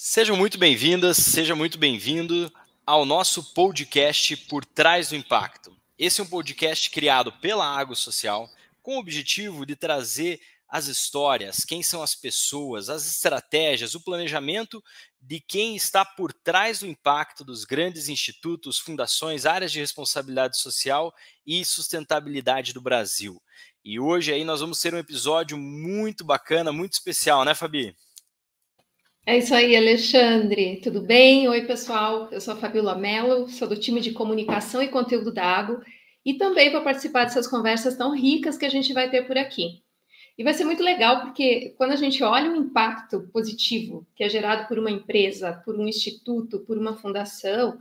Sejam muito bem-vindas, seja muito bem-vindo ao nosso podcast Por Trás do Impacto. Esse é um podcast criado pela Água Social com o objetivo de trazer as histórias, quem são as pessoas, as estratégias, o planejamento de quem está por trás do impacto dos grandes institutos, fundações, áreas de responsabilidade social e sustentabilidade do Brasil. E hoje aí nós vamos ter um episódio muito bacana, muito especial, né, Fabi? É isso aí, Alexandre. Tudo bem? Oi, pessoal. Eu sou a Fabiola Mello, sou do time de comunicação e conteúdo da Água e também vou participar dessas conversas tão ricas que a gente vai ter por aqui. E vai ser muito legal porque quando a gente olha o impacto positivo que é gerado por uma empresa, por um instituto, por uma fundação,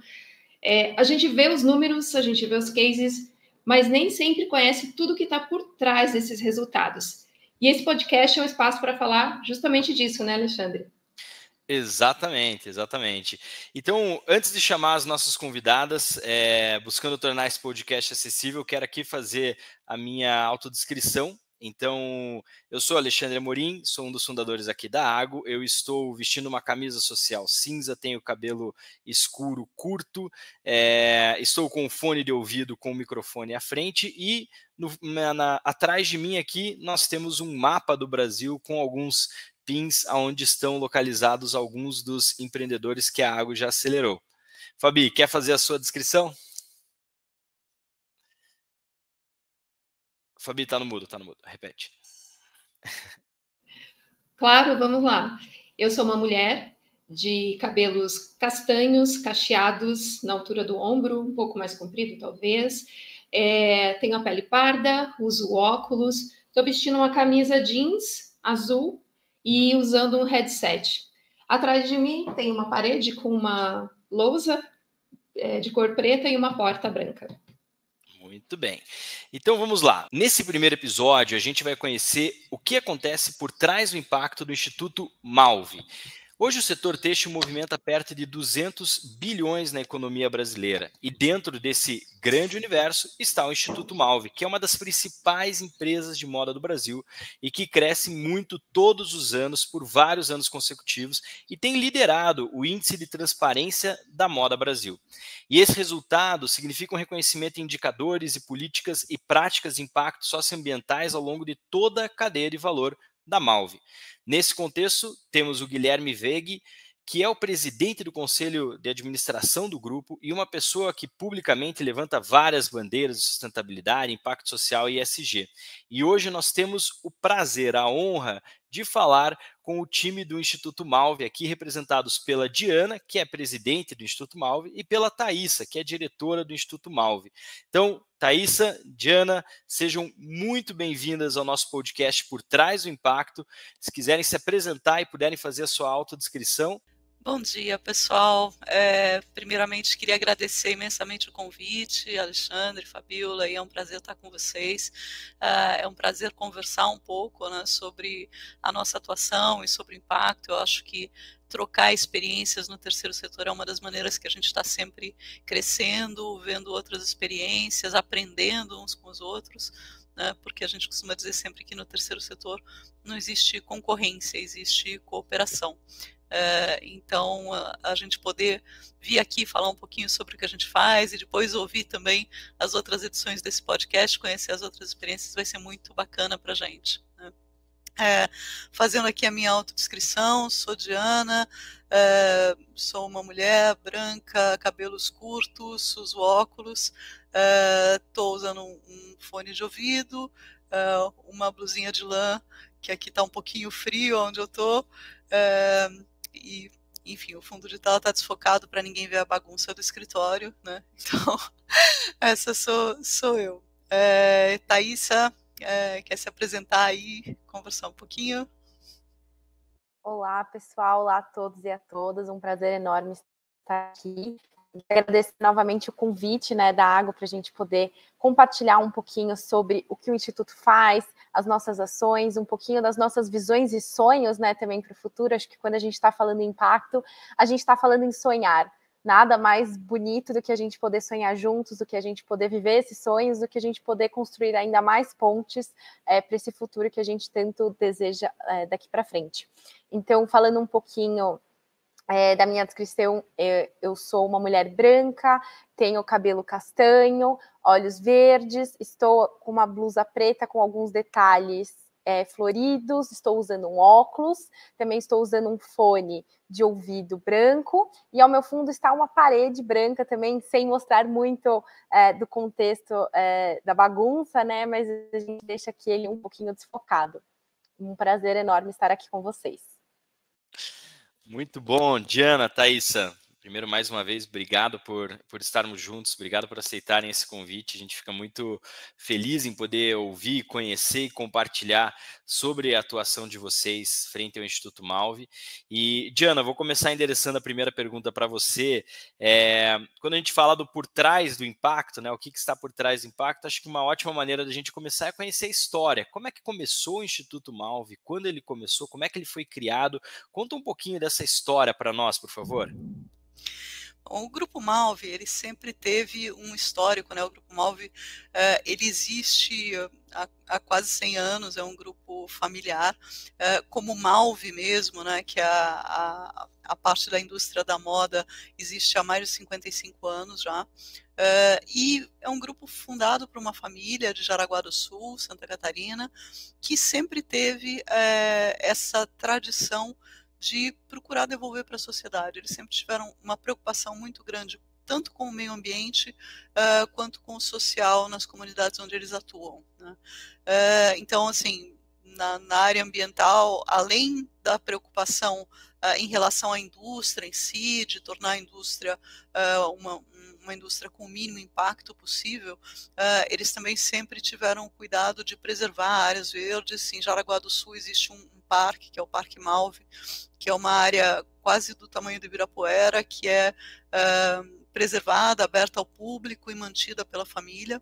a gente vê os números, a gente vê os cases, mas nem sempre conhece tudo que está por trás desses resultados. E esse podcast é um espaço para falar justamente disso, né, Alexandre? Exatamente. Então, antes de chamar as nossas convidadas, buscando tornar esse podcast acessível, quero aqui fazer a minha autodescrição. Então, eu sou Alexandre Amorim, sou um dos fundadores aqui da Água. Eu estou vestindo uma camisa social cinza, tenho cabelo escuro, curto, estou com um fone de ouvido com o microfone à frente e atrás de mim aqui nós temos um mapa do Brasil com alguns pins onde estão localizados alguns dos empreendedores que a Água já acelerou. Fabi, quer fazer a sua descrição? Fabi, tá no mudo, repete. Claro, vamos lá. Eu sou uma mulher de cabelos castanhos, cacheados na altura do ombro, um pouco mais comprido, talvez. Tenho a pele parda, uso óculos, estou vestindo uma camisa jeans azul e usando um headset. Atrás de mim tem uma parede com uma lousa de cor preta e uma porta branca. Muito bem. Então vamos lá. Nesse primeiro episódio, a gente vai conhecer o que acontece por trás do impacto do Instituto Malve. Hoje o setor têxtil movimenta perto de 200 bilhões na economia brasileira e dentro desse grande universo está o Instituto Malve, que é uma das principais empresas de moda do Brasil e que cresce muito todos os anos por vários anos consecutivos e tem liderado o índice de transparência da moda Brasil. E esse resultado significa um reconhecimento em indicadores e políticas e práticas de impacto socioambientais ao longo de toda a cadeia de valor da Malve. Nesse contexto, temos o Guilherme Veig, que é o presidente do conselho de administração do grupo e uma pessoa que publicamente levanta várias bandeiras de sustentabilidade, impacto social e ESG. E hoje nós temos o prazer, a honra de falar com o time do Instituto Malve, aqui representados pela Diana, que é presidente do Instituto Malve, e pela Thaísa, que é diretora do Instituto Malve. Então, Thaísa, Diana, sejam muito bem-vindas ao nosso podcast Por Trás do Impacto. Se quiserem se apresentar e puderem fazer a sua autodescrição. Bom dia, pessoal. Primeiramente, queria agradecer imensamente o convite, Alexandre, Fabiola, e é um prazer estar com vocês. É um prazer conversar um pouco, né, sobre a nossa atuação e sobre o impacto. Eu acho que trocar experiências no terceiro setor é uma das maneiras que a gente está sempre crescendo, vendo outras experiências, aprendendo uns com os outros, né, porque a gente costuma dizer sempre que no terceiro setor não existe concorrência, existe cooperação. Então, a gente poder vir aqui falar um pouquinho sobre o que a gente faz e depois ouvir também as outras edições desse podcast, conhecer as outras experiências, vai ser muito bacana para a gente, né? Fazendo aqui a minha autodescrição, sou Diana, sou uma mulher branca, cabelos curtos, uso óculos, estou usando um fone de ouvido, uma blusinha de lã, que aqui está um pouquinho frio onde eu estou, e, enfim, o fundo de tela está desfocado para ninguém ver a bagunça do escritório, né? Então, essa sou eu. Thaísa, quer se apresentar aí, conversar um pouquinho? Olá, pessoal, olá a todos e a todas, um prazer enorme estar aqui. Agradecer novamente o convite, né, da Água para a gente poder compartilhar um pouquinho sobre o que o Instituto faz, as nossas ações, um pouquinho das nossas visões e sonhos, né, também para o futuro. Acho que quando a gente está falando em impacto, a gente está falando em sonhar. Nada mais bonito do que a gente poder sonhar juntos, do que a gente poder viver esses sonhos, do que a gente poder construir ainda mais pontes para esse futuro que a gente tanto deseja daqui para frente. Então, falando um pouquinho Da minha descrição, eu sou uma mulher branca, tenho cabelo castanho, olhos verdes, estou com uma blusa preta com alguns detalhes floridos, estou usando um óculos, também estou usando um fone de ouvido branco, e ao meu fundo está uma parede branca também, sem mostrar muito do contexto da bagunça, né? Mas a gente deixa aqui ele um pouquinho desfocado. Um prazer enorme estar aqui com vocês. Muito bom, Diana, Thaísa. Primeiro, mais uma vez, obrigado por estarmos juntos, obrigado por aceitarem esse convite. A gente fica muito feliz em poder ouvir, conhecer e compartilhar sobre a atuação de vocês frente ao Instituto Malve. E, Diana, vou começar endereçando a primeira pergunta para você. Quando a gente fala do por trás do impacto, né, o que está por trás do impacto, acho que uma ótima maneira da gente começar é conhecer a história. Como é que começou o Instituto Malve? Quando ele começou? Como é que ele foi criado? Conta um pouquinho dessa história para nós, por favor. O Grupo Malve, ele sempre teve um histórico, né? O Grupo Malve, ele existe há quase 100 anos, é um grupo familiar, como Malve mesmo, né? Que a parte da indústria da moda existe há mais de 55 anos já. E é um grupo fundado por uma família de Jaraguá do Sul, Santa Catarina, que sempre teve essa tradição de procurar devolver para a sociedade. Eles sempre tiveram uma preocupação muito grande, tanto com o meio ambiente, quanto com o social nas comunidades onde eles atuam, né? Então, assim, na área ambiental, além da preocupação em relação à indústria em si, de tornar a indústria uma indústria com o mínimo impacto possível, eles também sempre tiveram o cuidado de preservar áreas verdes. Em Jaraguá do Sul existe um parque, que é o Parque Malve, que é uma área quase do tamanho do Ibirapuera, que é preservada, aberta ao público e mantida pela família.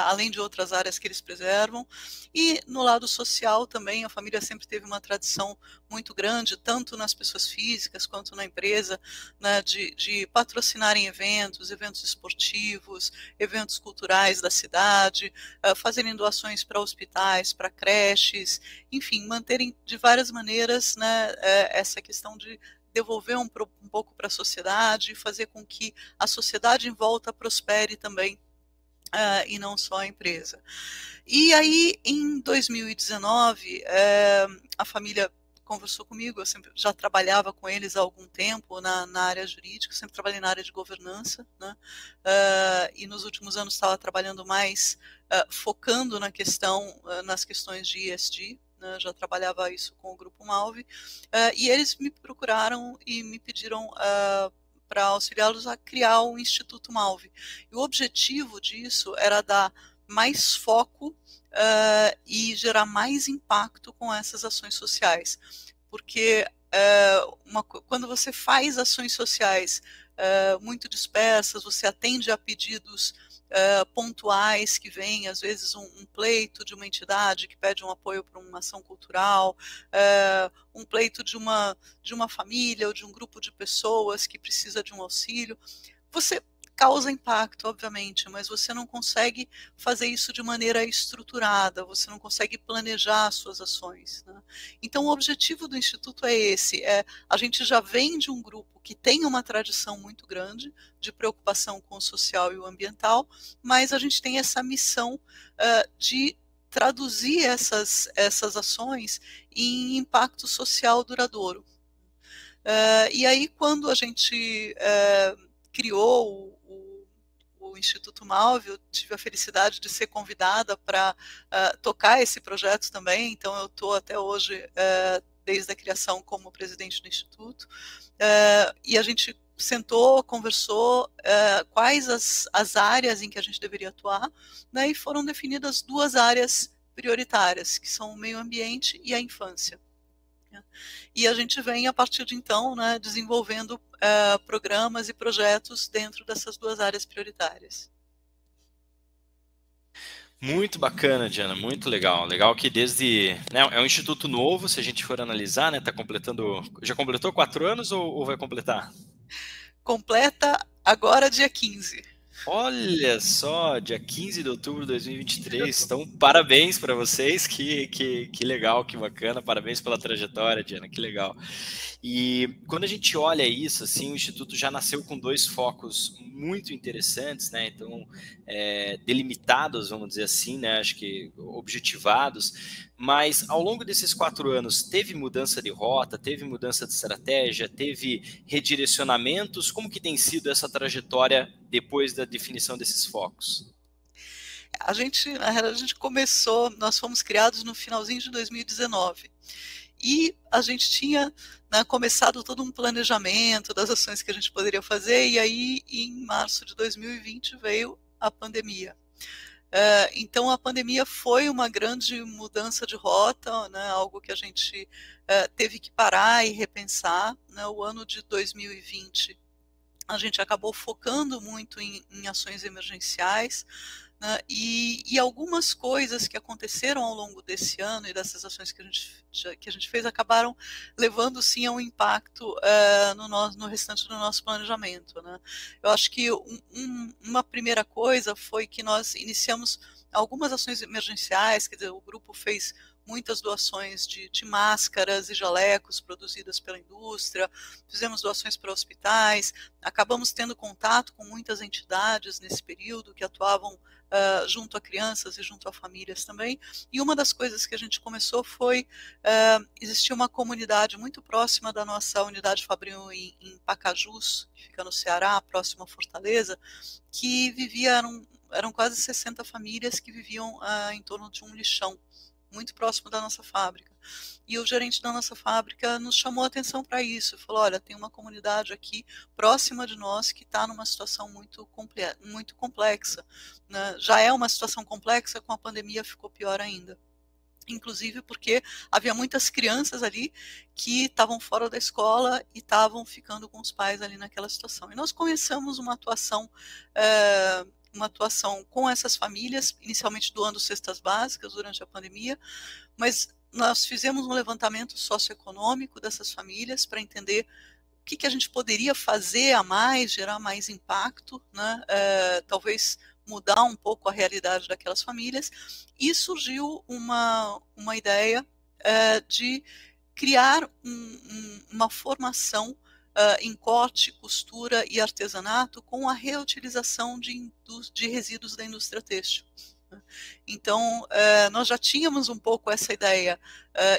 Além de outras áreas que eles preservam. E no lado social também, a família sempre teve uma tradição muito grande, tanto nas pessoas físicas quanto na empresa, né, de patrocinarem eventos esportivos, eventos culturais da cidade, fazerem doações para hospitais, para creches, enfim, manterem de várias maneiras, né, essa questão de devolver um pouco para a sociedade, fazer com que a sociedade em volta prospere também, e não só a empresa. E aí, em 2019, a família conversou comigo, eu sempre já trabalhava com eles há algum tempo na área jurídica, sempre trabalhei na área de governança, né? E nos últimos anos estava trabalhando mais, focando nas questões de ESG, né? Já trabalhava isso com o Grupo Malve, e eles me procuraram e me pediram para auxiliá-los a criar o Instituto Malve. E o objetivo disso era dar mais foco e gerar mais impacto com essas ações sociais. Porque quando você faz ações sociais muito dispersas, você atende a pedidos pontuais que vêm, às vezes um pleito de uma entidade que pede um apoio para uma ação cultural, um pleito de uma família ou de um grupo de pessoas que precisa de um auxílio. Você causa impacto, obviamente, mas você não consegue fazer isso de maneira estruturada, você não consegue planejar as suas ações, né? Então, o objetivo do Instituto é esse, a gente já vem de um grupo que tem uma tradição muito grande de preocupação com o social e o ambiental, mas a gente tem essa missão de traduzir essas ações em impacto social duradouro. E aí, quando a gente criou o Instituto Malve, eu tive a felicidade de ser convidada para tocar esse projeto também, então eu estou até hoje, desde a criação, como presidente do Instituto, e a gente sentou, conversou quais as áreas em que a gente deveria atuar, né, e foram definidas 2 áreas prioritárias, que são o meio ambiente e a infância. E a gente vem, a partir de então, né, desenvolvendo programas e projetos dentro dessas 2 áreas prioritárias. Muito bacana, Diana, muito legal. Legal que né, é um instituto novo, se a gente for analisar, né, já completou 4 anos ou vai completar? Completa agora dia 15. Olha só, dia 15 de outubro de 2023. Então, parabéns para vocês. Que legal, que bacana. Parabéns pela trajetória, Diana. Que legal. E quando a gente olha isso, assim, o Instituto já nasceu com dois focos muito interessantes, né? Então, delimitados, vamos dizer assim, né? Acho que objetivados. Mas ao longo desses 4 anos, teve mudança de rota, teve mudança de estratégia, teve redirecionamentos? Como que tem sido essa trajetória depois da definição desses focos? A gente, na realidade, a gente começou, nós fomos criados no finalzinho de 2019. E a gente tinha, né, começado todo um planejamento das ações que a gente poderia fazer, e aí em março de 2020 veio a pandemia. Então a pandemia foi uma grande mudança de rota, né, algo que a gente teve que parar e repensar, né. O ano de 2020 a gente acabou focando muito em ações emergenciais, né, e algumas coisas que aconteceram ao longo desse ano e dessas ações que a gente fez acabaram levando sim a um impacto no restante do nosso planejamento, né. Eu acho que uma primeira coisa foi que nós iniciamos algumas ações emergenciais, quer dizer, o grupo fez muitas doações de máscaras e jalecos produzidas pela indústria, fizemos doações para hospitais, acabamos tendo contato com muitas entidades nesse período que atuavam junto a crianças e junto a famílias também. E uma das coisas que a gente começou foi existir uma comunidade muito próxima da nossa unidade Fabril em Pacajus, que fica no Ceará, próximo a Fortaleza, que eram quase 60 famílias que viviam em torno de um lixão muito próximo da nossa fábrica. E o gerente da nossa fábrica nos chamou a atenção para isso, falou, olha, tem uma comunidade aqui próxima de nós que está numa situação muito complexa, né? Já é uma situação complexa, com a pandemia ficou pior ainda. Inclusive porque havia muitas crianças ali que estavam fora da escola e estavam ficando com os pais ali naquela situação. E nós começamos uma atuação com essas famílias, inicialmente doando cestas básicas durante a pandemia, mas nós fizemos um levantamento socioeconômico dessas famílias para entender o que a gente poderia fazer a mais, gerar mais impacto, né? Talvez mudar um pouco a realidade daquelas famílias, e surgiu uma ideia de criar uma formação em corte, costura e artesanato com a reutilização de resíduos da indústria têxtil. Então, nós já tínhamos um pouco essa ideia,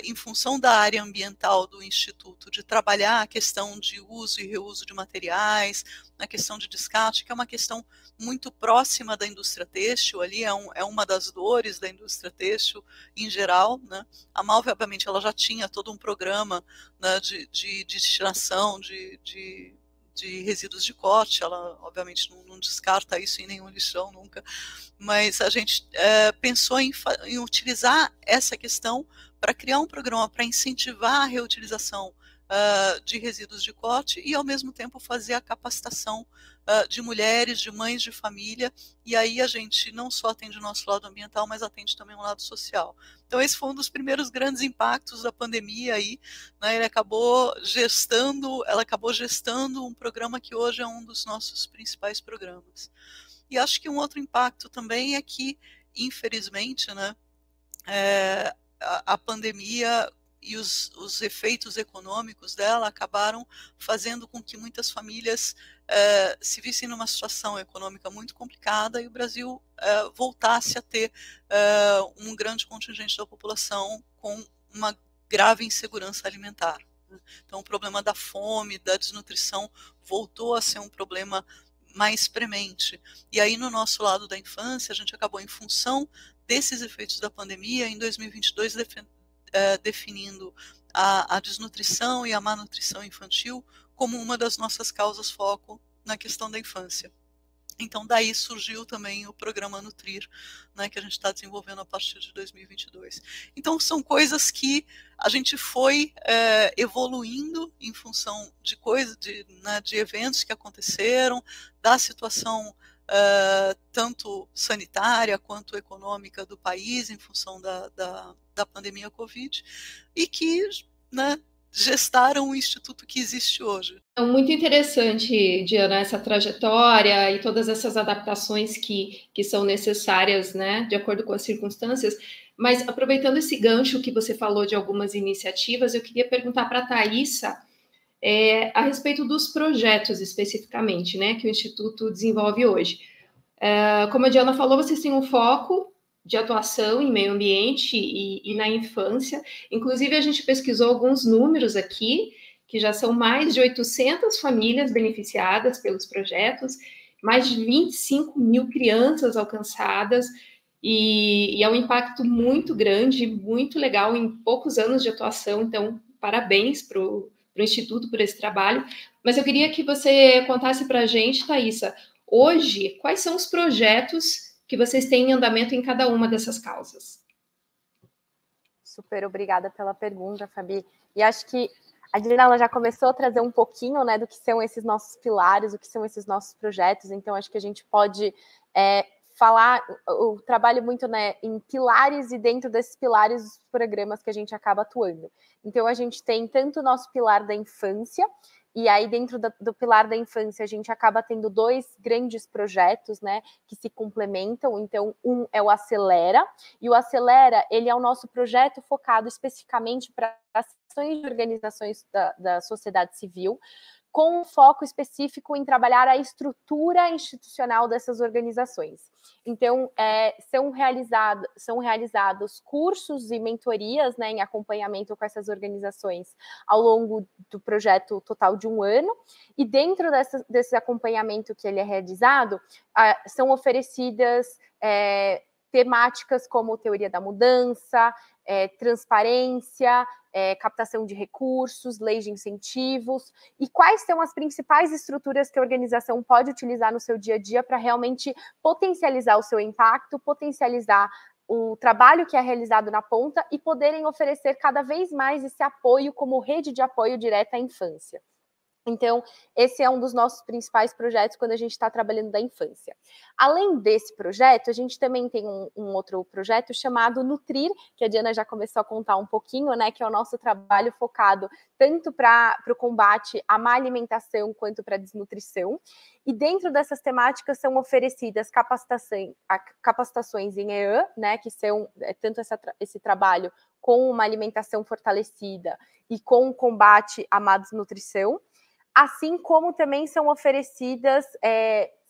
em função da área ambiental do Instituto, de trabalhar a questão de uso e reuso de materiais, a questão de descarte, que é uma questão muito próxima da indústria têxtil, ali é uma das dores da indústria têxtil em geral, né? A Malve, obviamente, ela já tinha todo um programa, né, de destinação de resíduos de corte, ela obviamente não descarta isso em nenhum lixão nunca, mas a gente pensou em utilizar essa questão para criar um programa para incentivar a reutilização de resíduos de corte e, ao mesmo tempo, fazer a capacitação de mulheres, de mães de família, e aí a gente não só atende o nosso lado ambiental, mas atende também o lado social. Então, esse foi um dos primeiros grandes impactos da pandemia aí, né? Ela acabou gestando um programa que hoje é um dos nossos principais programas. E acho que um outro impacto também é que, infelizmente, né, a pandemia e os efeitos econômicos dela acabaram fazendo com que muitas famílias se vissem numa situação econômica muito complicada e o Brasil voltasse a ter um grande contingente da população com uma grave insegurança alimentar. Então, o problema da fome, da desnutrição, voltou a ser um problema mais premente. E aí, no nosso lado da infância, a gente acabou, em função desses efeitos da pandemia, em 2022, definindo a desnutrição e a má nutrição infantil como uma das nossas causas foco na questão da infância. Então, daí surgiu também o programa Nutrir, né, que a gente está desenvolvendo a partir de 2022. Então, são coisas que a gente foi evoluindo em função de de eventos que aconteceram, da situação tanto sanitária quanto econômica do país, em função da pandemia Covid, e que, né, gestaram o instituto que existe hoje. É muito interessante, Diana, essa trajetória e todas essas adaptações que são necessárias, né, de acordo com as circunstâncias. Mas, aproveitando esse gancho que você falou de algumas iniciativas, eu queria perguntar para a Thaisa a respeito dos projetos especificamente, né, que o Instituto desenvolve hoje. Como a Diana falou, vocês têm um foco de atuação em meio ambiente e na infância. Inclusive, a gente pesquisou alguns números aqui, que já são mais de 800 famílias beneficiadas pelos projetos, mais de 25 mil crianças alcançadas, e é um impacto muito grande, muito legal em poucos anos de atuação. Então, parabéns para o Instituto por esse trabalho. Mas eu queria que você contasse para a gente, Thaisa, hoje, quais são os projetos que vocês têm em andamento em cada uma dessas causas? Super obrigada pela pergunta, Fabi. E acho que a Diana já começou a trazer um pouquinho, né, do que são esses nossos pilares, o que são esses nossos projetos. Então, acho que a gente pode falar, eu trabalho muito, né, em pilares, e dentro desses pilares, os programas que a gente acaba atuando. Então, a gente tem tanto o nosso pilar da infância, e aí dentro do pilar da infância a gente acaba tendo 2 grandes projetos, né, que se complementam. Então, um é o Acelera, e o Acelera, ele é o nosso projeto focado especificamente para ações de organizações da sociedade civil, com um foco específico em trabalhar a estrutura institucional dessas organizações. Então, são realizados cursos e mentorias, né, em acompanhamento com essas organizações ao longo do projeto total de 1 ano, e dentro desse acompanhamento que ele é realizado, são oferecidas temáticas como teoria da mudança, transparência, captação de recursos, leis de incentivos, e quais são as principais estruturas que a organização pode utilizar no seu dia a dia para realmente potencializar o seu impacto, potencializar o trabalho que é realizado na ponta e poderem oferecer cada vez mais esse apoio como rede de apoio direta à infância. Então, esse é um dos nossos principais projetos quando a gente está trabalhando da infância. Além desse projeto, a gente também tem um outro projeto chamado Nutrir, que a Diana já começou a contar um pouquinho, né, que é o nosso trabalho focado tanto para o combate à má alimentação quanto para a desnutrição. E dentro dessas temáticas são oferecidas capacitações em EAN, né, que são tanto esse trabalho com uma alimentação fortalecida e com o combate à má desnutrição, assim como também são oferecidas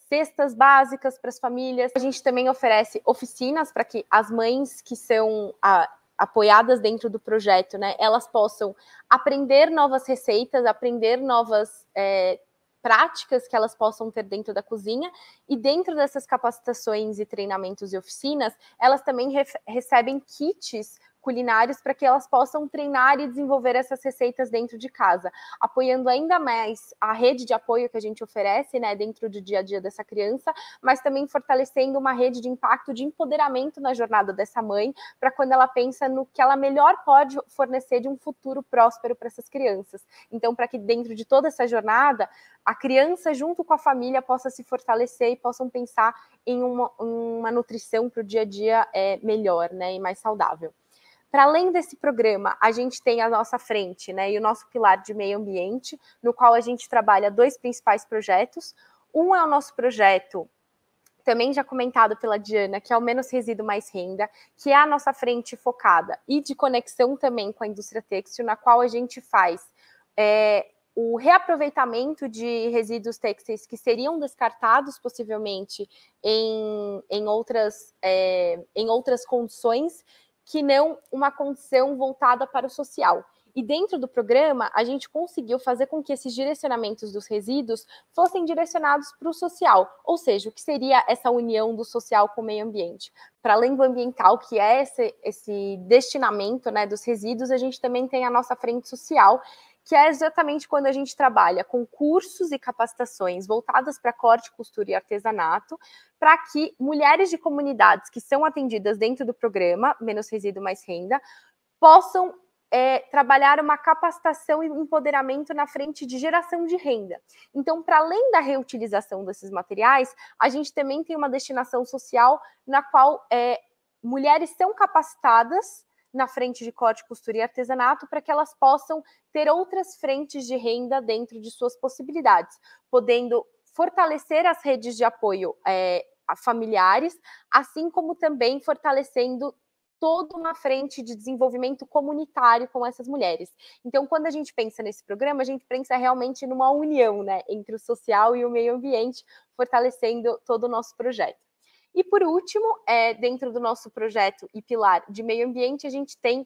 cestas básicas para as famílias. A gente também oferece oficinas para que as mães que são apoiadas dentro do projeto, né, elas possam aprender novas receitas, aprender novas práticas que elas possam ter dentro da cozinha, e dentro dessas capacitações e treinamentos e oficinas, elas também recebem kits culinários para que elas possam treinar e desenvolver essas receitas dentro de casa, apoiando ainda mais a rede de apoio que a gente oferece, né, dentro do dia a dia dessa criança, mas também fortalecendo uma rede de impacto, de empoderamento na jornada dessa mãe, para quando ela pensa no que ela melhor pode fornecer de um futuro próspero para essas crianças. Então, para que dentro de toda essa jornada, a criança junto com a família possa se fortalecer e possam pensar em uma nutrição para o dia a dia melhor, né, e mais saudável. Para além desse programa, a gente tem à nossa frente, né, e o nosso pilar de meio ambiente, no qual a gente trabalha 2 principais projetos. Um é o nosso projeto, também já comentado pela Diana, que é o Menos Resíduo Mais Renda, que é a nossa frente focada e de conexão também com a indústria têxtil, na qual a gente faz o reaproveitamento de resíduos têxteis que seriam descartados possivelmente em outras condições, que não uma condição voltada para o social. E dentro do programa, a gente conseguiu fazer com que esses direcionamentos dos resíduos fossem direcionados para o social, ou seja, o que seria essa união do social com o meio ambiente. Para além do ambiental, que é esse destinamento, né, dos resíduos, a gente também tem a nossa frente social, que é exatamente quando a gente trabalha com cursos e capacitações voltadas para corte, costura e artesanato, para que mulheres de comunidades que são atendidas dentro do programa Menos Resíduo Mais Renda possam trabalhar uma capacitação e empoderamento na frente de geração de renda. Então, para além da reutilização desses materiais, a gente também tem uma destinação social na qual mulheres são capacitadas na frente de corte, costura e artesanato, para que elas possam ter outras frentes de renda dentro de suas possibilidades, podendo fortalecer as redes de apoio a familiares, assim como também fortalecendo toda uma frente de desenvolvimento comunitário com essas mulheres. Então, quando a gente pensa nesse programa, a gente pensa realmente numa união, né, entre o social e o meio ambiente, fortalecendo todo o nosso projeto. E, por último, dentro do nosso projeto e pilar de meio ambiente, a gente tem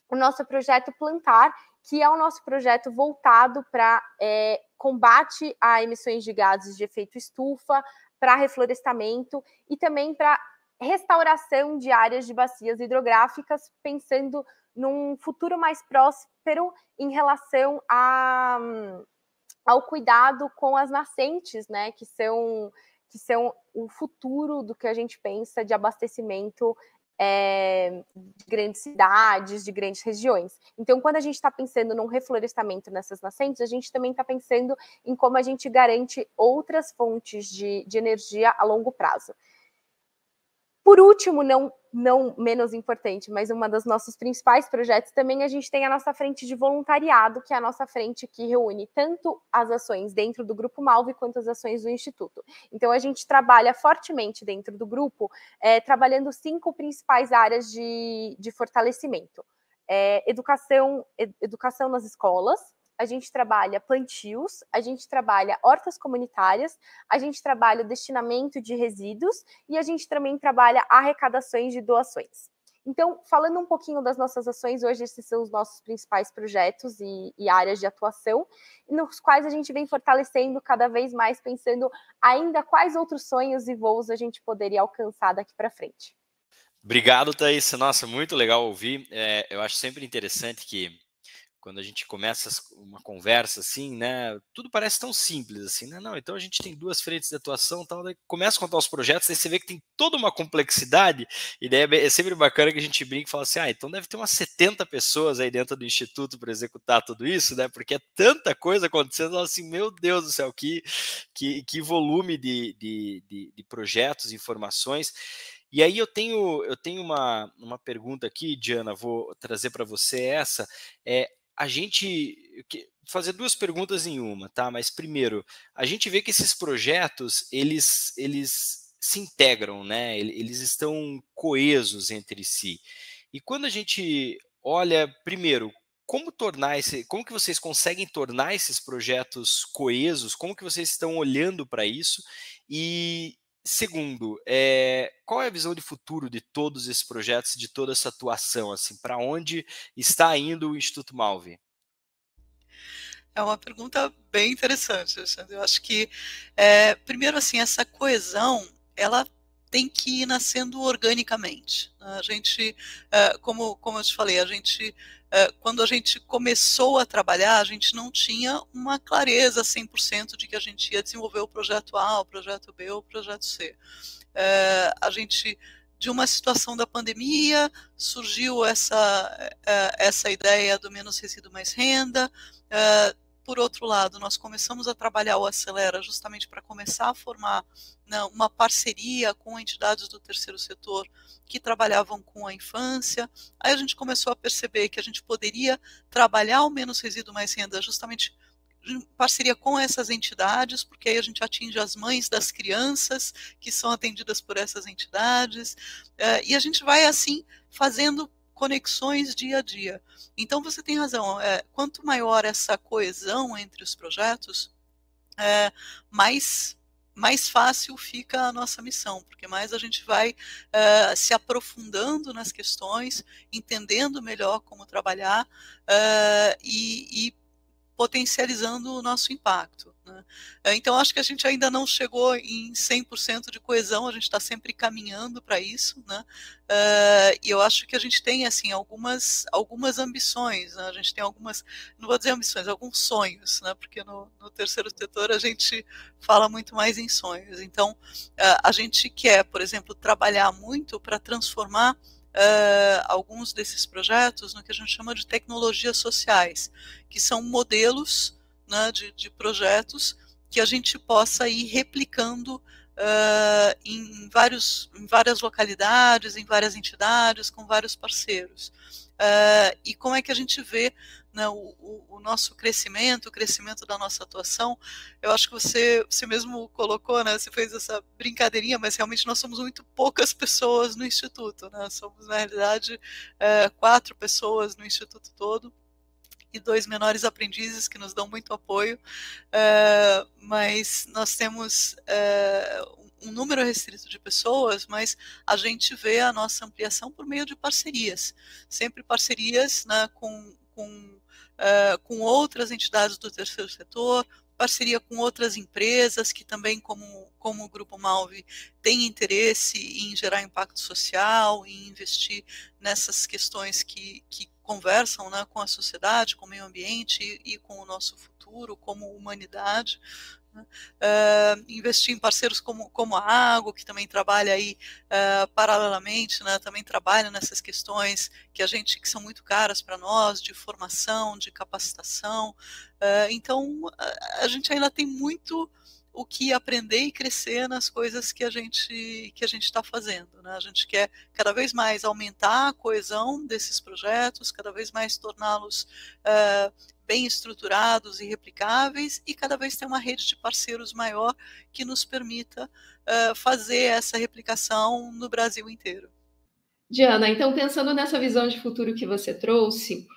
o nosso projeto Plantar, que é o nosso projeto voltado para combate a emissões de gases de efeito estufa, para reflorestamento e também para restauração de áreas de bacias hidrográficas, pensando num futuro mais próspero em relação ao cuidado com as nascentes, né, que são o futuro do que a gente pensa de abastecimento de grandes cidades, de grandes regiões. Então, quando a gente está pensando num reflorestamento nessas nascentes, a gente também está pensando em como a gente garante outras fontes de energia a longo prazo. Por último, não menos importante, mas uma dos nossos principais projetos também, a gente tem a nossa frente de voluntariado, que é a nossa frente que reúne tanto as ações dentro do Grupo Malve quanto as ações do Instituto. Então, a gente trabalha fortemente dentro do grupo, trabalhando 5 principais áreas de fortalecimento. Educação nas escolas, a gente trabalha plantios, a gente trabalha hortas comunitárias, a gente trabalha o destinamento de resíduos e a gente também trabalha arrecadações de doações. Então, falando um pouquinho das nossas ações, hoje esses são os nossos principais projetos e áreas de atuação, nos quais a gente vem fortalecendo cada vez mais, pensando ainda quais outros sonhos e voos a gente poderia alcançar daqui para frente. Obrigado, Thaís. Nossa, muito legal ouvir. Eu acho sempre interessante que quando a gente começa uma conversa assim, né, tudo parece tão simples assim, né? Não, então a gente tem 2 frentes de atuação, tal, daí começa a contar os projetos, aí você vê que tem toda uma complexidade, e daí é sempre bacana que a gente brinca e fala assim, então deve ter umas 70 pessoas aí dentro do Instituto para executar tudo isso, né? Porque é tanta coisa acontecendo, assim, meu Deus do céu, que volume de projetos, informações. E aí eu tenho uma pergunta aqui, Diana, vou trazer para você essa, a gente fazer 2 perguntas em uma, tá? Mas primeiro, a gente vê que esses projetos, eles se integram, né? Eles estão coesos entre si. E quando a gente olha, primeiro, como que vocês conseguem tornar esses projetos coesos? Como que vocês estão olhando para isso? E segundo, qual é a visão de futuro de todos esses projetos, de toda essa atuação, assim, para onde está indo o Instituto Malve? É uma pergunta bem interessante, Alexandre. Eu acho que, primeiro, assim, essa coesão, ela tem que ir nascendo organicamente. A gente, como eu te falei, quando a gente começou a trabalhar, a gente não tinha uma clareza 100% de que a gente ia desenvolver o projeto A, o projeto B ou o projeto C. A gente, de uma situação da pandemia, surgiu essa ideia do menos resíduo mais renda. Por outro lado, nós começamos a trabalhar o Acelera justamente para começar a formar uma parceria com entidades do terceiro setor que trabalhavam com a infância. Aí a gente começou a perceber que a gente poderia trabalhar o menos resíduo mais renda justamente em parceria com essas entidades, porque aí a gente atinge as mães das crianças que são atendidas por essas entidades, e a gente vai assim fazendo conexões dia a dia. Então você tem razão, quanto maior essa coesão entre os projetos, mais fácil fica a nossa missão, porque mais a gente vai se aprofundando nas questões, entendendo melhor como trabalhar e potencializando o nosso impacto, né? Então, acho que a gente ainda não chegou em 100% de coesão, a gente está sempre caminhando para isso, né? E eu acho que a gente tem, assim, algumas ambições, né? A gente tem algumas, não vou dizer ambições, alguns sonhos, né? Porque no terceiro setor a gente fala muito mais em sonhos. Então, a gente quer, por exemplo, trabalhar muito para transformar alguns desses projetos no que a gente chama de tecnologias sociais, que são modelos, né, de projetos que a gente possa ir replicando em várias localidades, em várias entidades, com vários parceiros. E como é que a gente vê, né, o nosso crescimento, o crescimento da nossa atuação? Eu acho que você mesmo colocou, né, você fez essa brincadeirinha, mas realmente nós somos muito poucas pessoas no Instituto, né? Somos, na realidade, 4 pessoas no Instituto todo, e 2 menores aprendizes que nos dão muito apoio, mas nós temos um número restrito de pessoas, mas a gente vê a nossa ampliação por meio de parcerias, sempre parcerias, né, com outras entidades do terceiro setor, parceria com outras empresas que também, como o Grupo Malvi, tem interesse em gerar impacto social, em investir nessas questões que conversam, né, com a sociedade, com o meio ambiente e com o nosso futuro como humanidade. Né? Investir em parceiros como a Água, que também trabalha aí paralelamente, né, também trabalha nessas questões que são muito caras para nós, de formação, de capacitação. Então, a gente ainda tem muito o que aprender e crescer nas coisas que a gente está fazendo, né? A gente quer cada vez mais aumentar a coesão desses projetos, cada vez mais torná-los bem estruturados e replicáveis, e cada vez ter uma rede de parceiros maior que nos permita fazer essa replicação no Brasil inteiro. Diana, então pensando nessa visão de futuro que você trouxe,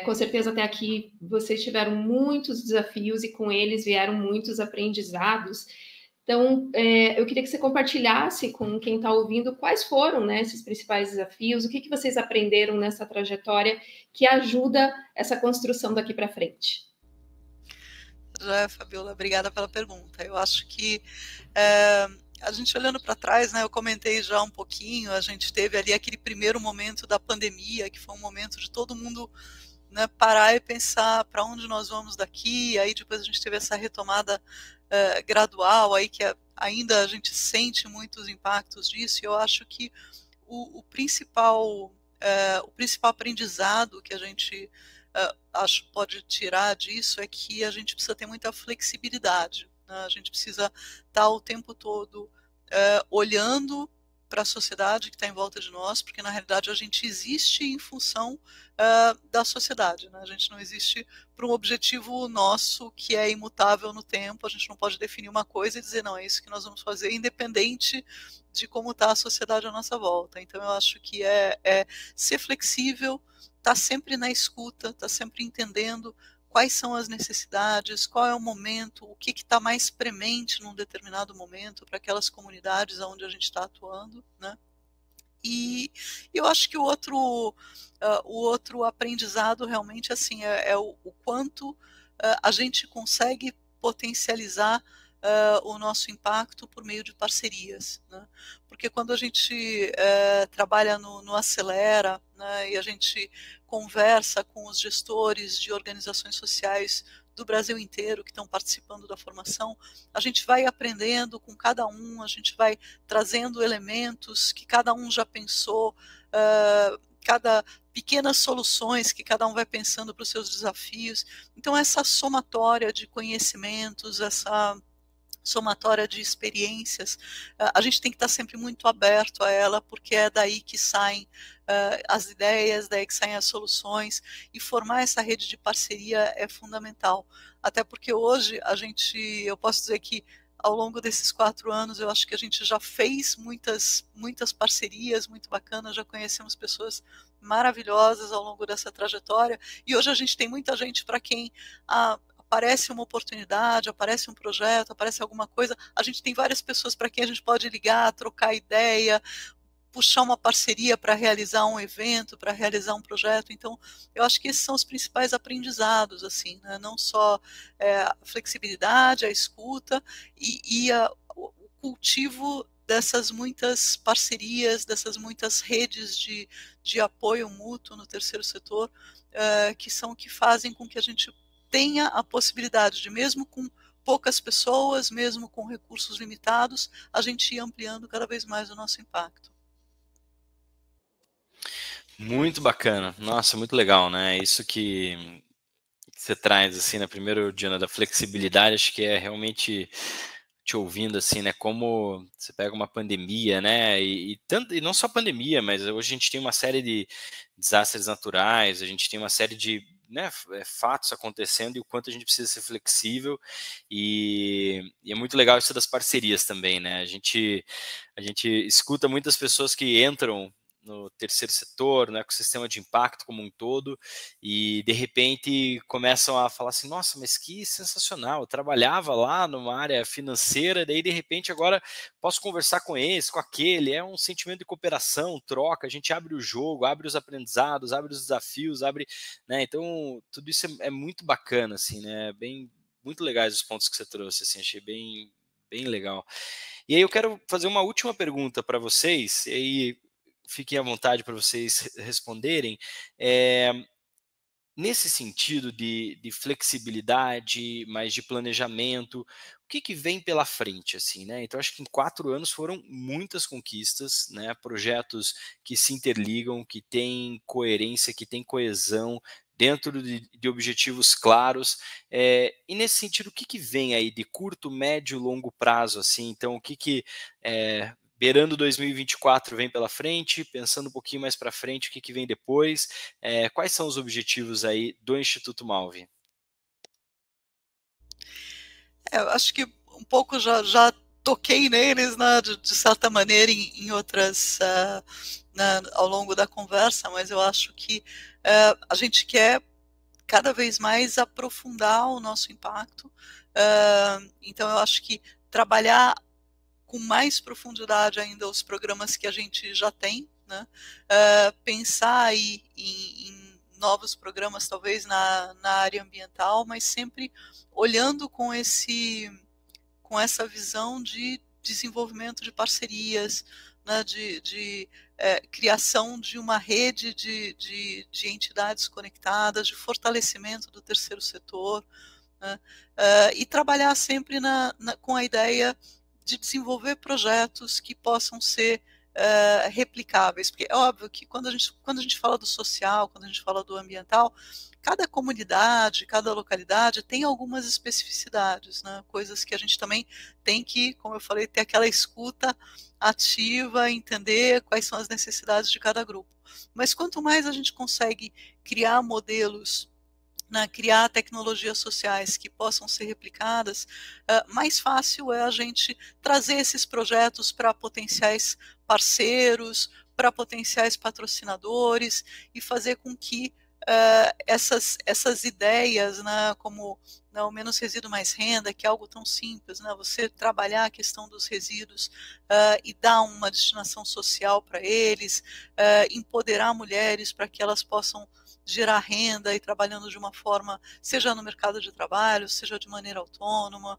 com certeza até aqui vocês tiveram muitos desafios e com eles vieram muitos aprendizados. Então, eu queria que você compartilhasse com quem está ouvindo quais foram, né, esses principais desafios, o que vocês aprenderam nessa trajetória que ajuda essa construção daqui para frente. Fabiola, obrigada pela pergunta. Eu acho que a gente olhando para trás, né, eu comentei já um pouquinho, a gente teve ali aquele primeiro momento da pandemia, que foi um momento de todo mundo, né, parar e pensar para onde nós vamos daqui, aí depois a gente teve essa retomada gradual, aí que ainda a gente sente muitos impactos disso, e eu acho que o principal aprendizado que a gente acho pode tirar disso é que a gente precisa ter muita flexibilidade, né? A gente precisa estar o tempo todo olhando para a sociedade que está em volta de nós, porque na realidade a gente existe em função da sociedade, né? A gente não existe para um objetivo nosso que é imutável no tempo, a gente não pode definir uma coisa e dizer, não, é isso que nós vamos fazer, independente de como está a sociedade à nossa volta. Então eu acho que é ser flexível, estar sempre na escuta, estar sempre entendendo quais são as necessidades, qual é o momento, o que está mais premente num determinado momento para aquelas comunidades onde a gente está atuando, né? E eu acho que o outro aprendizado realmente assim é o quanto a gente consegue potencializar o nosso impacto por meio de parcerias, né? Porque quando a gente trabalha no Acelera, né, e a gente conversa com os gestores de organizações sociais do Brasil inteiro que estão participando da formação, a gente vai aprendendo com cada um, a gente vai trazendo elementos que cada um já pensou, cada pequenas soluções que cada um vai pensando para os seus desafios. Então essa somatória de conhecimentos, essa somatória de experiências, a gente tem que estar sempre muito aberto a ela, porque é daí que saem as ideias, daí que saem as soluções, e formar essa rede de parceria é fundamental. Até porque hoje eu posso dizer que ao longo desses 4 anos, eu acho que a gente já fez muitas parcerias muito bacanas, já conhecemos pessoas maravilhosas ao longo dessa trajetória, e hoje a gente tem muita gente para quem aparece uma oportunidade, aparece um projeto, aparece alguma coisa, a gente tem várias pessoas para quem a gente pode ligar, trocar ideia, puxar uma parceria para realizar um evento, para realizar um projeto. Então, eu acho que esses são os principais aprendizados, assim, né? Não só a flexibilidade, a escuta e o cultivo dessas muitas parcerias, dessas muitas redes de apoio mútuo no terceiro setor, que fazem com que a gente tenha a possibilidade de, mesmo com poucas pessoas, mesmo com recursos limitados, a gente ir ampliando cada vez mais o nosso impacto. Muito bacana. Nossa, muito legal, né? Isso que você traz, assim, na primeira, Diana, da flexibilidade, acho que é realmente te ouvindo, assim, né, como você pega uma pandemia, né, e não só pandemia, mas hoje a gente tem uma série de desastres naturais, a gente tem uma série de, né, fatos acontecendo e o quanto a gente precisa ser flexível e é muito legal isso das parcerias também, né, a gente escuta muitas pessoas que entram no terceiro setor, no ecossistema de impacto como um todo, e de repente começam a falar assim, nossa, mas que sensacional, eu trabalhava lá numa área financeira, daí de repente agora posso conversar com esse, com aquele, é um sentimento de cooperação, troca, a gente abre o jogo, abre os aprendizados, abre os desafios, abre, né, então tudo isso é muito bacana, assim, né, muito legais os pontos que você trouxe, assim, achei bem legal. E aí eu quero fazer uma última pergunta para vocês, e aí fiquem à vontade para vocês responderem. Nesse sentido de flexibilidade, mais de planejamento, o que vem pela frente, assim, né? Então, acho que em 4 anos foram muitas conquistas, né? Projetos que se interligam, que têm coerência, que têm coesão, dentro de objetivos claros. E nesse sentido, o que vem aí de curto, médio, longo prazo, assim? Então, o que beirando 2024 vem pela frente, pensando um pouquinho mais para frente, o que vem depois, quais são os objetivos aí do Instituto Malvi? Eu acho que um pouco já toquei neles, né, de certa maneira, em outras, ao longo da conversa, mas eu acho que a gente quer cada vez mais aprofundar o nosso impacto. Então, eu acho que trabalhar com mais profundidade ainda os programas que a gente já tem, né? Pensar aí em novos programas, talvez na área ambiental, mas sempre olhando com essa visão de desenvolvimento de parcerias, né, de criação de uma rede de entidades conectadas, de fortalecimento do terceiro setor, né, e trabalhar sempre com a ideia de desenvolver projetos que possam ser replicáveis, porque é óbvio que quando a gente fala do social, quando a gente fala do ambiental, cada comunidade, cada localidade tem algumas especificidades, né? Coisas que a gente também tem que, como eu falei, ter aquela escuta ativa, entender quais são as necessidades de cada grupo. Mas quanto mais a gente consegue criar modelos, né, criar tecnologias sociais que possam ser replicadas, mais fácil é a gente trazer esses projetos para potenciais parceiros, para potenciais patrocinadores e fazer com que essas ideias, né, como o menos resíduo mais renda, que é algo tão simples, né, você trabalhar a questão dos resíduos e dar uma destinação social para eles, empoderar mulheres para que elas possam gerar renda e trabalhando de uma forma, seja no mercado de trabalho, seja de maneira autônoma,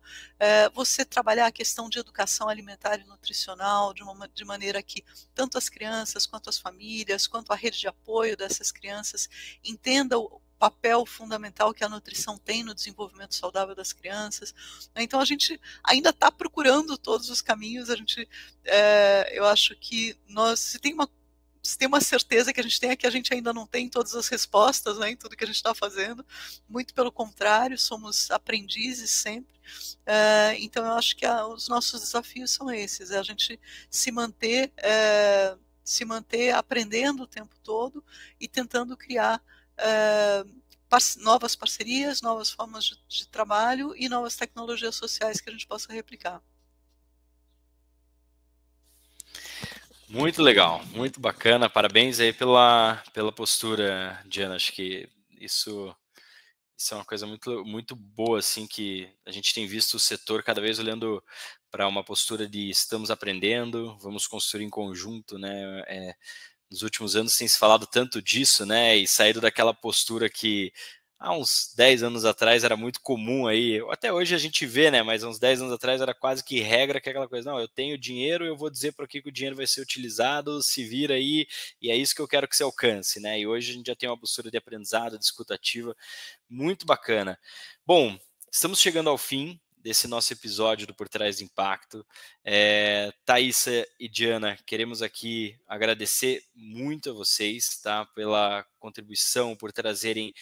você trabalhar a questão de educação alimentar e nutricional de maneira que tanto as crianças, quanto as famílias, quanto a rede de apoio dessas crianças entendam o papel fundamental que a nutrição tem no desenvolvimento saudável das crianças. Então a gente ainda está procurando todos os caminhos, eu acho que se tem uma certeza que a gente tem é que a gente ainda não tem todas as respostas, né, em tudo que a gente está fazendo, muito pelo contrário, somos aprendizes sempre. Então eu acho que os nossos desafios são esses, é a gente se manter aprendendo o tempo todo e tentando criar novas parcerias, novas formas de trabalho e novas tecnologias sociais que a gente possa replicar. Muito legal, muito bacana, parabéns aí pela postura, Diana, acho que isso é uma coisa muito boa, assim, que a gente tem visto o setor cada vez olhando para uma postura de estamos aprendendo, vamos construir em conjunto, né, nos últimos anos tem se falado tanto disso, né, e saído daquela postura que há uns 10 anos atrás era muito comum aí, até hoje a gente vê, né, mas uns 10 anos atrás era quase que regra, que é aquela coisa, não, eu tenho dinheiro, eu vou dizer para que o dinheiro vai ser utilizado, se vira aí, e é isso que eu quero que você alcance, né, e hoje a gente já tem uma postura de aprendizado, de escuta ativa, muito bacana. Bom, estamos chegando ao fim desse nosso episódio do Por Trás do Impacto. Thaísa e Diana, queremos aqui agradecer muito a vocês, tá, pela contribuição, por trazerem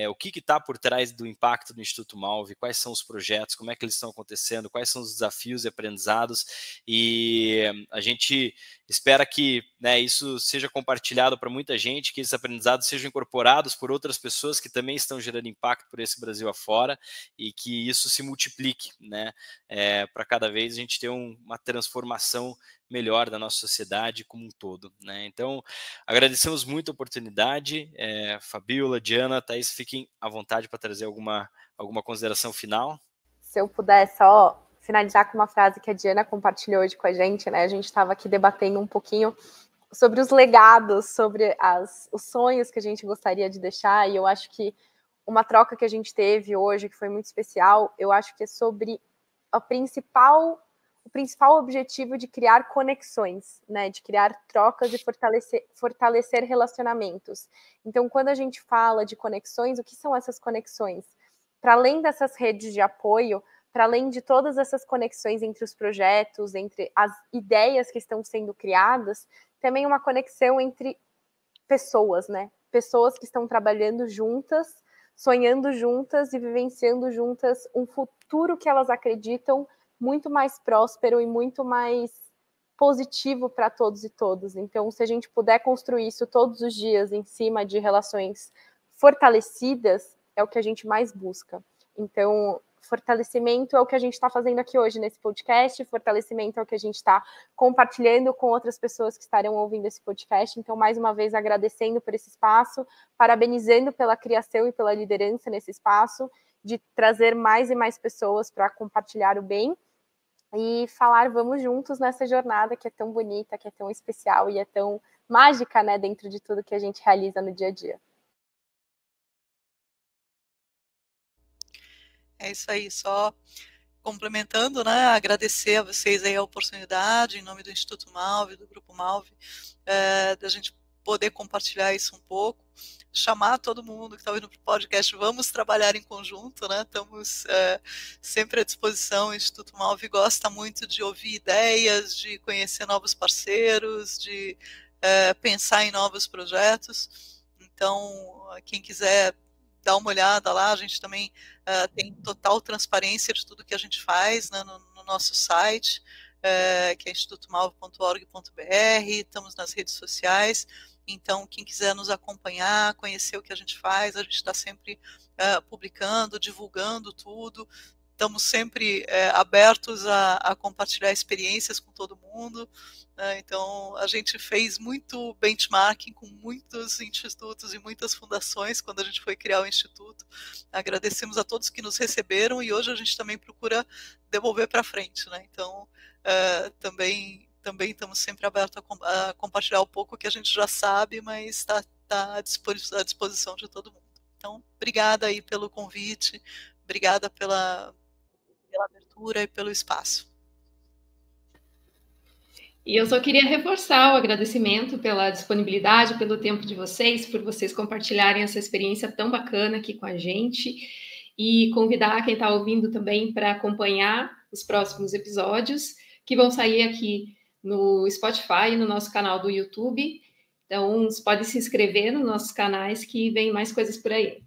o que está por trás do impacto do Instituto Malve, quais são os projetos, como é que eles estão acontecendo, quais são os desafios e aprendizados, e a gente espera que, né, isso seja compartilhado para muita gente, que esses aprendizados sejam incorporados por outras pessoas que também estão gerando impacto por esse Brasil afora, e que isso se multiplique, né, para cada vez a gente ter uma transformação melhor da nossa sociedade como um todo, né? Então, agradecemos muito a oportunidade. Fabíola, Diana, Thaís, fiquem à vontade para trazer alguma consideração final. Se eu puder só finalizar com uma frase que a Diana compartilhou hoje com a gente, né? A gente estava aqui debatendo um pouquinho sobre os legados, sobre os sonhos que a gente gostaria de deixar, e eu acho que uma troca que a gente teve hoje, que foi muito especial, eu acho que é sobre o principal objetivo de criar conexões, né? De criar trocas e fortalecer relacionamentos. Então, quando a gente fala de conexões, o que são essas conexões? Para além dessas redes de apoio, para além de todas essas conexões entre os projetos, entre as ideias que estão sendo criadas, também uma conexão entre pessoas, né? Pessoas que estão trabalhando juntas, sonhando juntas e vivenciando juntas um futuro que elas acreditam muito mais próspero e muito mais positivo para todos e todas. Então, se a gente puder construir isso todos os dias em cima de relações fortalecidas, é o que a gente mais busca. Então, fortalecimento é o que a gente está fazendo aqui hoje nesse podcast, fortalecimento é o que a gente está compartilhando com outras pessoas que estarão ouvindo esse podcast. Então, mais uma vez, agradecendo por esse espaço, parabenizando pela criação e pela liderança nesse espaço, de trazer mais e mais pessoas para compartilhar o bem e falar vamos juntos nessa jornada que é tão bonita, que é tão especial e é tão mágica, né, dentro de tudo que a gente realiza no dia a dia. É isso aí, só complementando, né, agradecer a vocês aí a oportunidade, em nome do Instituto Malve, do Grupo Malve, da gente poder compartilhar isso um pouco, chamar todo mundo que está ouvindo para o podcast, vamos trabalhar em conjunto, né, estamos sempre à disposição. O Instituto Malve gosta muito de ouvir ideias, de conhecer novos parceiros, de pensar em novos projetos. Então, quem quiser dar uma olhada lá, a gente também tem total transparência de tudo que a gente faz, né, no nosso site, que é institutomalve.org.br, estamos nas redes sociais, então quem quiser nos acompanhar, conhecer o que a gente faz, a gente está sempre publicando, divulgando tudo, estamos sempre abertos a compartilhar experiências com todo mundo, né? Então, a gente fez muito benchmarking com muitos institutos e muitas fundações quando a gente foi criar o Instituto. Agradecemos a todos que nos receberam e hoje a gente também procura devolver para frente, né? Então, também estamos sempre abertos a compartilhar um pouco que a gente já sabe, mas está à disposição de todo mundo. Então, obrigada aí pelo convite, obrigada pela abertura e pelo espaço. E eu só queria reforçar o agradecimento pela disponibilidade, pelo tempo de vocês, por vocês compartilharem essa experiência tão bacana aqui com a gente, e convidar quem está ouvindo também para acompanhar os próximos episódios, que vão sair aqui no Spotify e no nosso canal do YouTube. Então, vocês podem se inscrever nos nossos canais, que vem mais coisas por aí.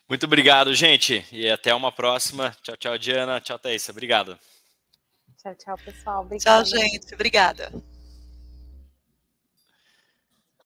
Muito obrigado, gente, e até uma próxima. Tchau, tchau, Diana. Tchau, Thaís. Obrigado. Tchau, tchau, pessoal. Obrigada. Tchau, gente. Obrigada.